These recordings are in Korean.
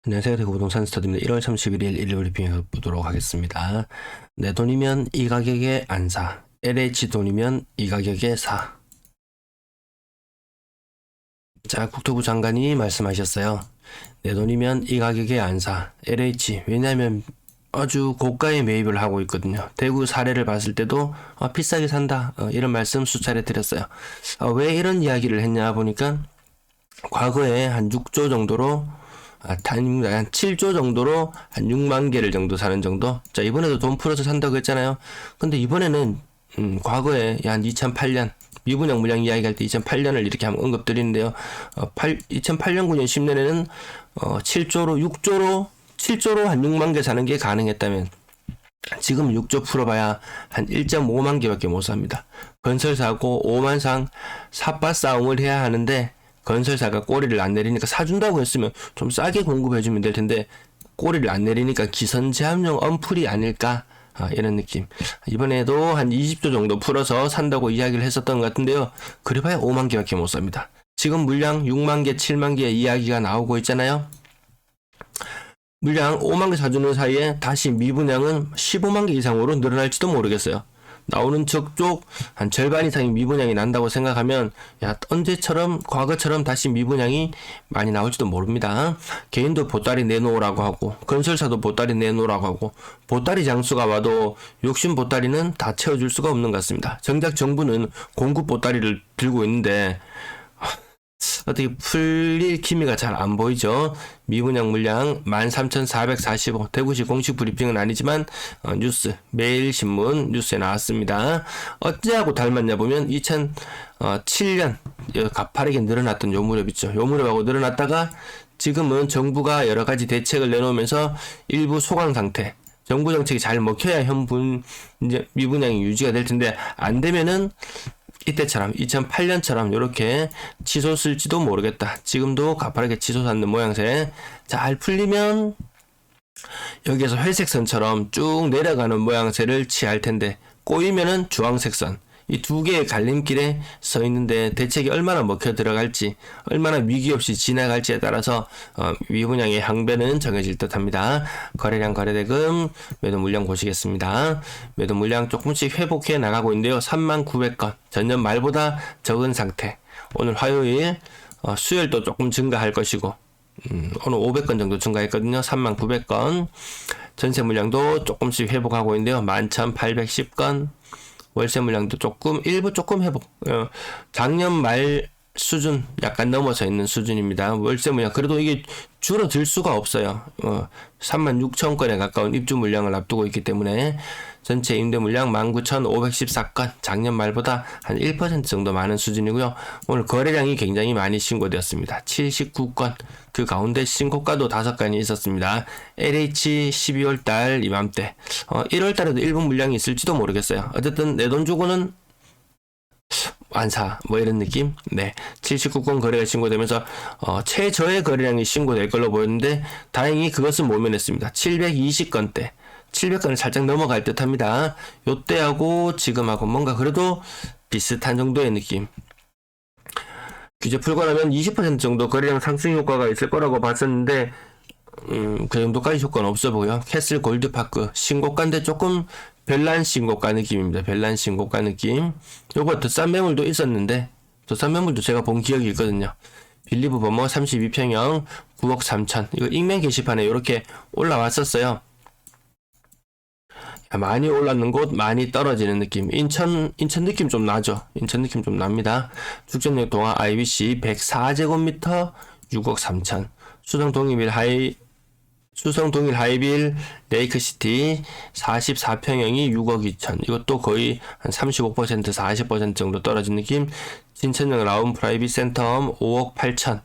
안녕하세요. 대구부동산 스터디입니다. 1월 31일 일일 브리핑해 보도록 하겠습니다. 내 돈이면 이 가격에 안 사. LH 돈이면 이 가격에 사. 자, 국토부 장관이 말씀하셨어요. 내 돈이면 이 가격에 안 사. LH. 왜냐하면 아주 고가의 매입을 하고 있거든요. 대구 사례를 봤을 때도 비싸게 산다. 이런 말씀 수차례 드렸어요. 왜 이런 이야기를 했냐 보니까 과거에 한 6조 정도로 한 7조 정도로 한 6만 개를 정도 사는 정도. 자, 이번에도 돈 풀어서 산다고 했잖아요. 근데 이번에는 과거에 한 2008년 미분양 물량 이야기할 때 2008년을 이렇게 한번 언급드리는데요. 2008년 9년 10년에는 7조로 한 6만 개 사는 게 가능했다면 지금 6조 풀어봐야 한 1.5만 개밖에 못 삽니다. 건설사고 5만 상 삿밭 싸움을 해야 하는데 건설사가 꼬리를 안 내리니까 사준다고 했으면 좀 싸게 공급해주면 될 텐데 꼬리를 안 내리니까 기선제압용 언풀이 아닐까, 이런 느낌. 이번에도 한 20조 정도 풀어서 산다고 이야기를 했었던 것 같은데요. 그래봐야 5만 개밖에 못 삽니다. 지금 물량 6만 개, 7만 개 이야기가 나오고 있잖아요. 물량 5만 개 사주는 사이에 다시 미분양은 15만 개 이상으로 늘어날지도 모르겠어요. 나오는 적쪽 한 절반 이상의 미분양이 난다고 생각하면 언제처럼 과거처럼 다시 미분양이 많이 나올지도 모릅니다. 개인도 보따리 내놓으라고 하고 건설사도 보따리 내놓으라고 하고 보따리 장수가 와도 욕심 보따리는 다 채워줄 수가 없는 것 같습니다. 정작 정부는 공급 보따리를 들고 있는데 어떻게 풀릴 기미가 잘 안 보이죠. 미분양 물량 13,445. 대구시 공식 브리핑은 아니지만 뉴스 매일신문 뉴스에 나왔습니다. 어찌하고 닮았냐 보면 2007년 가파르게 늘어났던 요 무렵 있죠. 요 무렵하고 늘어났다가 지금은 정부가 여러 가지 대책을 내놓으면서 일부 소강 상태. 정부 정책이 잘 먹혀야 이제 미분양이 유지가 될 텐데 안 되면은 이때처럼 2008년처럼 이렇게 치솟을지도 모르겠다. 지금도 가파르게 치솟았는 모양새. 잘 풀리면 여기에서 회색 선처럼 쭉 내려가는 모양새를 취할 텐데 꼬이면은 주황색 선. 이 두 개의 갈림길에 서 있는데 대책이 얼마나 먹혀 들어갈지, 얼마나 위기 없이 지나갈지에 따라서 미분양의 항배는 정해질 듯합니다. 거래량 거래대금 매도 물량 보시겠습니다. 매도 물량 조금씩 회복해 나가고 있는데요. 39,900건 전년 말보다 적은 상태. 오늘 화요일 수요일도 조금 증가할 것이고 오늘 500건 정도 증가했거든요. 39,900건. 전세 물량도 조금씩 회복하고 있는데요. 11,810건. 월세 물량도 일부 조금 회복. 작년 말 수준 약간 넘어서 있는 수준입니다. 월세 물량 그래도 이게 줄어들 수가 없어요. 36,000건에 가까운 입주 물량을 앞두고 있기 때문에 전체 임대 물량 19,514건, 작년 말보다 한 1% 정도 많은 수준이고요. 오늘 거래량이 굉장히 많이 신고되었습니다. 79건, 그 가운데 신고가도 5건이 있었습니다. LH 12월달 이맘때, 1월달에도 일부 물량이 있을지도 모르겠어요. 어쨌든 내 돈 주고는 안 사, 이런 느낌. 네, 79건 거래가 신고되면서 최저의 거래량이 신고될 걸로 보였는데 다행히 그것은 모면했습니다. 720건대 700건을 살짝 넘어갈 듯 합니다. 요때하고 지금하고 뭔가 그래도 비슷한 정도의 느낌. 규제 풀고 나면 20% 정도 거래량 상승 효과가 있을 거라고 봤었는데 그 정도까지 효과는 없어 보여요. 캐슬 골드파크 신고가인데 조금 별난 신고가 느낌입니다. 별난 신고가 느낌. 요거 더 싼 매물도 있었는데 더 싼 매물도 제가 본 기억이 있거든요. 빌리브 버머 32평형 9억 3천. 이거 익명 게시판에 이렇게 올라왔었어요. 많이 올랐는 곳, 많이 떨어지는 느낌. 인천 느낌 좀 나죠? 인천 느낌 좀 납니다. 죽전역 동화 IBC 104제곱미터 6억 3천. 수성 동일 하이빌 레이크시티 44평형이 6억 2천. 이것도 거의 한 35%, 40% 정도 떨어진 느낌. 진천역 라운 프라이빗 센텀 5억 8천.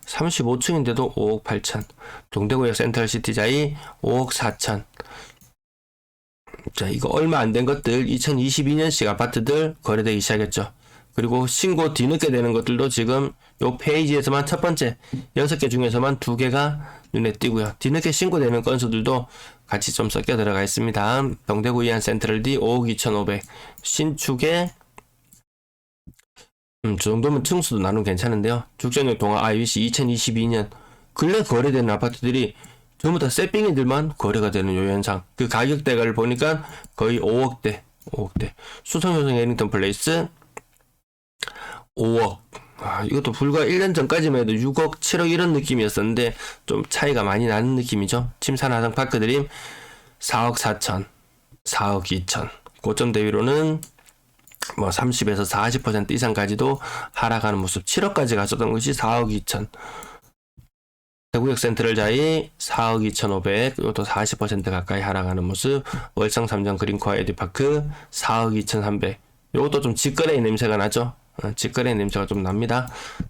35층인데도 5억 8천. 동대구역 센트럴시티자이 5억 4천. 자, 이거 얼마 안 된 것들 2022년식 아파트들 거래되기 시작했죠. 그리고 신고 뒤늦게 되는 것들도 지금 요 페이지에서만 첫 번째 6개 중에서만 2개가 눈에 띄고요. 뒤늦게 신고되는 건수들도 같이 좀 섞여 들어가 있습니다. 동대구 이안 센트럴D 5억 2,500. 신축에 저 정도면 층수도 나누면 괜찮은데요. 죽전역 동화 IBC 2022년 근래 거래되는 아파트들이 전부 다 세핑이들만 거래가 되는 요 현상. 그 가격대가를 보니까 거의 5억대. 수성효성 에링턴 플레이스 5억. 이것도 불과 1년 전까지만 해도 6억, 7억 이런 느낌이었었는데 좀 차이가 많이 나는 느낌이죠. 침산하성 파크드림 4억 4천, 4억 2천. 고점 대비로는 뭐 30에서 40% 이상까지도 하락하는 모습. 7억까지 갔었던 것이 4억 2천. 대구역 센트럴 자이 4억 2,500, 이것도 40% 가까이 하락하는 모습. 월성 삼정 그린코아 에듀파크 4억 2,300. 이것도 좀 직거래 냄새가 나죠. 직거래 냄새가 좀 납니다.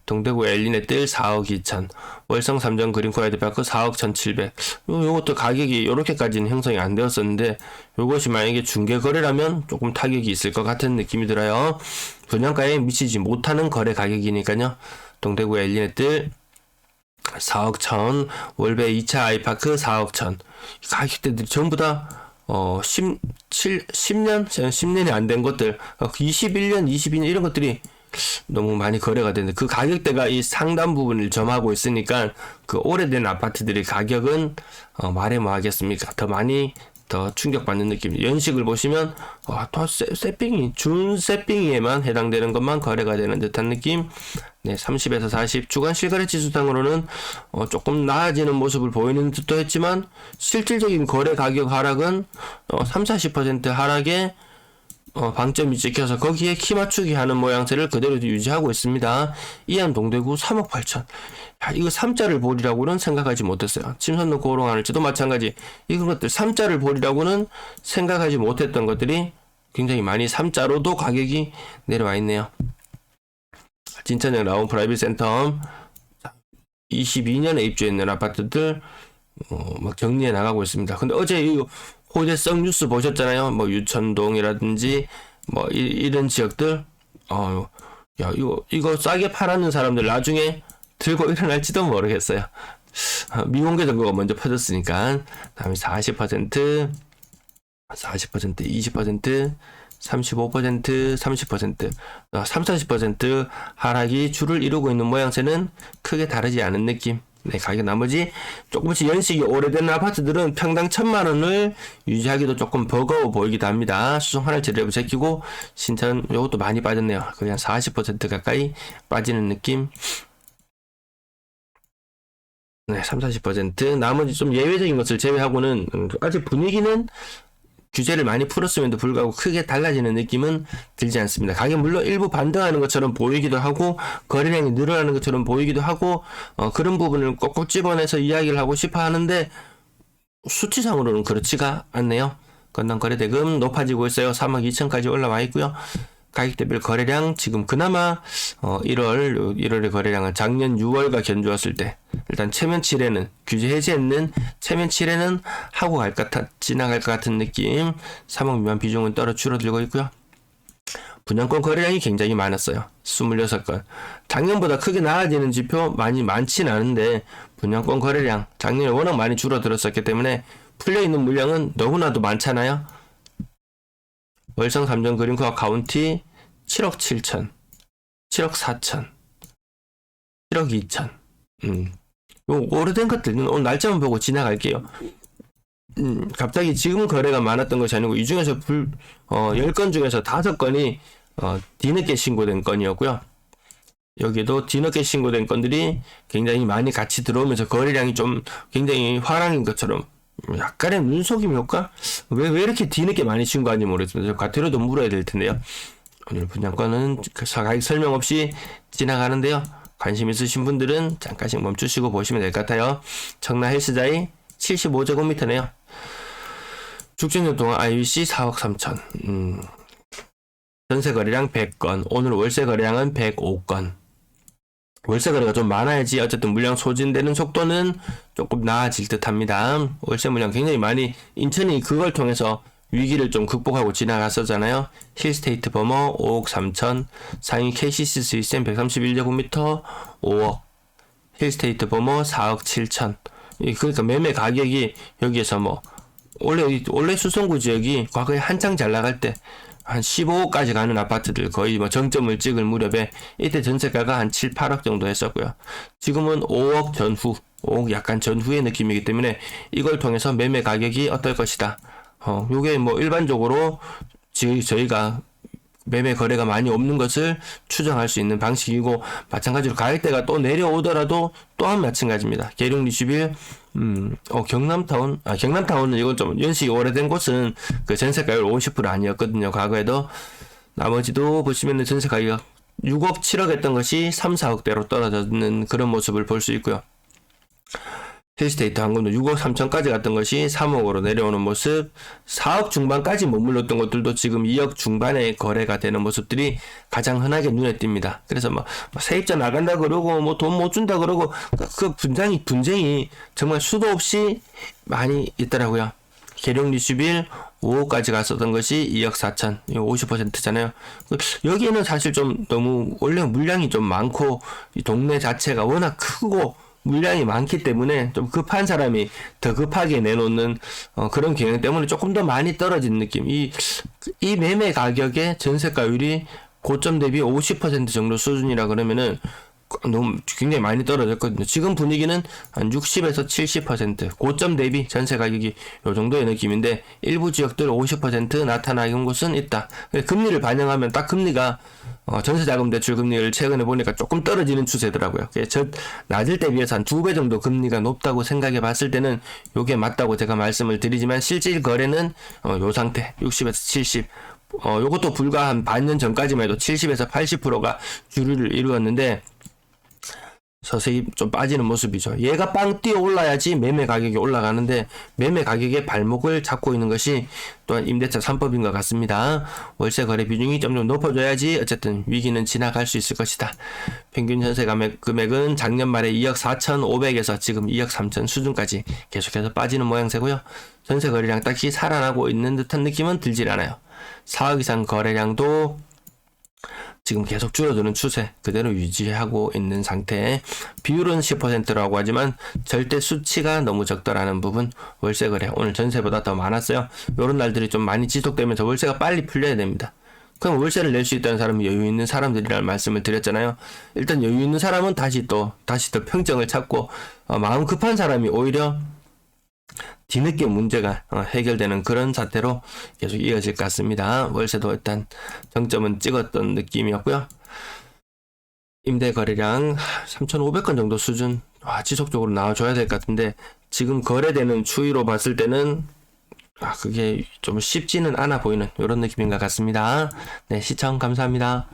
동대구 엘리네뜰 4억 2천, 월성 삼정 그린코아 에듀파크 4억 1,700. 요것도 가격이 요렇게까지는 형성이 안 되었었는데 요것이 만약에 중개거래라면 조금 타격이 있을 것 같은 느낌이 들어요. 분양가에 미치지 못하는 거래 가격이니까요. 동대구 엘리네뜰 4억 1천, 월배 2차 아이파크 4억 1천. 가격대들이 전부 다 10년이 안 된 것들, 21년, 22년 이런 것들이 너무 많이 거래가 되는데 그 가격대가 이 상단 부분을 점하고 있으니까 그 오래된 아파트들의 가격은 말해 뭐 하겠습니까? 더 많이 더 충격받는 느낌. 연식을 보시면 더 세핑이 준 세핑이에만 해당되는 것만 거래가 되는 듯한 느낌. 네, 30에서 40 주간 실거래 지수상으로는 조금 나아지는 모습을 보이는 듯도 했지만 실질적인 거래 가격 하락은 30-40% 하락에 방점이 찍혀서 거기에 키 맞추기 하는 모양새를 그대로 유지하고 있습니다. 이안 동대구 3억 8천. 이거 3자를 보리라고는 생각하지 못했어요. 침선로 고롱하늘지도 마찬가지. 이런 것들 3자를 보리라고는 생각하지 못했던 것들이 굉장히 많이 3자로도 가격이 내려와 있네요. 진천역 라운 프라이빗 센텀 22년에 입주했는 아파트들 막 정리해 나가고 있습니다. 근데 어제 이 호재성 뉴스 보셨잖아요. 뭐 유천동이라든지 뭐 이런 지역들 야 이거 싸게 팔았는 사람들 나중에 들고 일어날지도 모르겠어요. 미공개 정보가 먼저 퍼졌으니까. 다음에 40%, 20%, 35%, 30%, 30-40% 하락이 주를 이루고 있는 모양새는 크게 다르지 않은 느낌. 네, 가격 나머지 조금씩 연식이 오래된 아파트들은 평당 1,000만원을 유지하기도 조금 버거워 보이기도 합니다. 수성 하늘 제대로 제끼고 신천 요것도 많이 빠졌네요. 거의 한 40% 가까이 빠지는 느낌. 네, 30-40%. 나머지 좀 예외적인 것을 제외하고는 아직 분위기는 규제를 많이 풀었음에도 불구하고 크게 달라지는 느낌은 들지 않습니다. 가격 물론 일부 반등하는 것처럼 보이기도 하고 거래량이 늘어나는 것처럼 보이기도 하고 그런 부분을 꼭꼭 집어내서 이야기를 하고 싶어 하는데 수치상으로는 그렇지가 않네요. 건당 거래대금 높아지고 있어요. 3억 2천까지 올라와 있고요. 가격대별 거래량 지금 그나마 1월의 거래량은 작년 6월과 견주었을 때 일단 체면 7회는 규제 해제했는 체면 7회는 하고 지나갈 것 같은 느낌. 3억 미만 비중은 줄어들고 있고요. 분양권 거래량이 굉장히 많았어요. 26건. 작년보다 크게 나아지는 지표 많지는 않은데 분양권 거래량 작년에 워낙 많이 줄어들었었기 때문에 풀려있는 물량은 너무나도 많잖아요. 월성 삼정 그린코아 카운티 7억 7천, 7억 4천, 7억 2천. 오래된 것들은 오늘 날짜만 보고 지나갈게요. 갑자기 지금 거래가 많았던 것이 아니고 이 중에서 10건 중에서 5건이 뒤늦게 신고된 건이었고요. 여기도 뒤늦게 신고된 건들이 굉장히 많이 같이 들어오면서 거래량이 좀 굉장히 화랑인 것처럼 약간의 눈속임 효과? 왜 이렇게 뒤늦게 많이 신고하는지 모르겠습니다. 과태료도 물어야 될 텐데요. 오늘 분양권은 가격 설명 없이 지나가는데요. 관심 있으신 분들은 잠깐씩 멈추시고 보시면 될 것 같아요. 청라 헬스자이 75제곱미터네요. 죽전년 동안 IBC 4억 3천. 전세 거래량 100건. 오늘 월세 거래량은 105건. 월세 거래가 좀 많아야지 어쨌든 물량 소진되는 속도는 조금 나아질 듯 합니다. 월세 물량 굉장히 많이 인천이 그걸 통해서 위기를 좀 극복하고 지나갔었잖아요. 힐스테이트 버머 5억 3천, 상위 KCC 스위센 131제곱미터 5억, 힐스테이트 버머 4억 7천. 그러니까 매매 가격이 여기에서 뭐 원래 수성구 지역이 과거에 한창 잘 나갈 때 한 15억까지 가는 아파트들 거의 뭐 정점을 찍을 무렵에 이때 전세가가 한 7, 8억 정도 했었고요. 지금은 5억 전후 약간 전후의 느낌이기 때문에 이걸 통해서 매매 가격이 어떨 것이다. 요게 뭐 일반적으로 저희가 매매 거래가 많이 없는 것을 추정할 수 있는 방식이고, 마찬가지로 가격대가 또 내려오더라도 또한 마찬가지입니다. 계룡 21, 경남타운은 이건 좀 연식이 오래된 곳은 그 전세가율 50% 아니었거든요. 과거에도. 나머지도 보시면은 전세 가격 6억, 7억 했던 것이 3, 4억대로 떨어지는 그런 모습을 볼 수 있고요. 힐스테이트 항공도 6억 3천까지 갔던 것이 3억으로 내려오는 모습, 4억 중반까지 머물렀던 것들도 지금 2억 중반에 거래가 되는 모습들이 가장 흔하게 눈에 띕니다. 그래서 세입자 나간다 그러고 뭐 돈 못 준다 그러고 그 분쟁이 정말 수도 없이 많이 있더라고요. 계룡 리슈빌 5억까지 갔었던 것이 2억 4천, 50%잖아요. 여기에는 사실 좀 너무 원래 물량이 좀 많고 이 동네 자체가 워낙 크고 물량이 많기 때문에 좀 급한 사람이 더 급하게 내놓는 그런 경향 때문에 조금 더 많이 떨어진 느낌. 이 매매 가격의 전세가율이 고점 대비 50% 정도 수준이라 그러면은 너무 굉장히 많이 떨어졌거든요. 지금 분위기는 한 60에서 70% 고점 대비 전세 가격이 요 정도의 느낌인데, 일부 지역들 50% 나타나는 곳은 있다. 금리를 반영하면 딱 금리가 전세자금 대출 금리를 최근에 보니까 조금 떨어지는 추세더라고요. 낮을 때 비해서 한 2배 정도 금리가 높다고 생각해 봤을 때는 요게 맞다고 제가 말씀을 드리지만, 실질 거래는 요 상태 60에서 70, 요것도 불과 한 반년 전까지만 해도 70에서 80%가 주류를 이루었는데 서서히 좀 빠지는 모습이죠. 얘가 빵 뛰어 올라야지 매매 가격이 올라가는데, 매매 가격의 발목을 잡고 있는 것이 또한 임대차 3법인 것 같습니다. 월세 거래 비중이 점점 높아져야지 어쨌든 위기는 지나갈 수 있을 것이다. 평균 전세 금액은 작년 말에 2억 4,500에서 지금 2억 3천 수준까지 계속해서 빠지는 모양새고요. 전세 거래량 딱히 살아나고 있는 듯한 느낌은 들질 않아요. 4억 이상 거래량도 지금 계속 줄어드는 추세 그대로 유지하고 있는 상태. 비율은 10%라고 하지만 절대 수치가 너무 적다라는 부분. 월세 거래 오늘 전세보다 더 많았어요. 이런 날들이 좀 많이 지속되면서 월세가 빨리 풀려야 됩니다. 그럼 월세를 낼 수 있다는 사람이 여유 있는 사람들이라는 말씀을 드렸잖아요. 일단 여유 있는 사람은 다시 더 평정을 찾고, 마음 급한 사람이 오히려 뒤늦게 문제가 해결되는 그런 사태로 계속 이어질 것 같습니다. 월세도 일단 정점은 찍었던 느낌이었고요. 임대 거래량 3,500건 정도 수준 지속적으로 나와줘야 될 것 같은데, 지금 거래되는 추이로 봤을 때는 그게 좀 쉽지는 않아 보이는 이런 느낌인 것 같습니다. 네, 시청 감사합니다.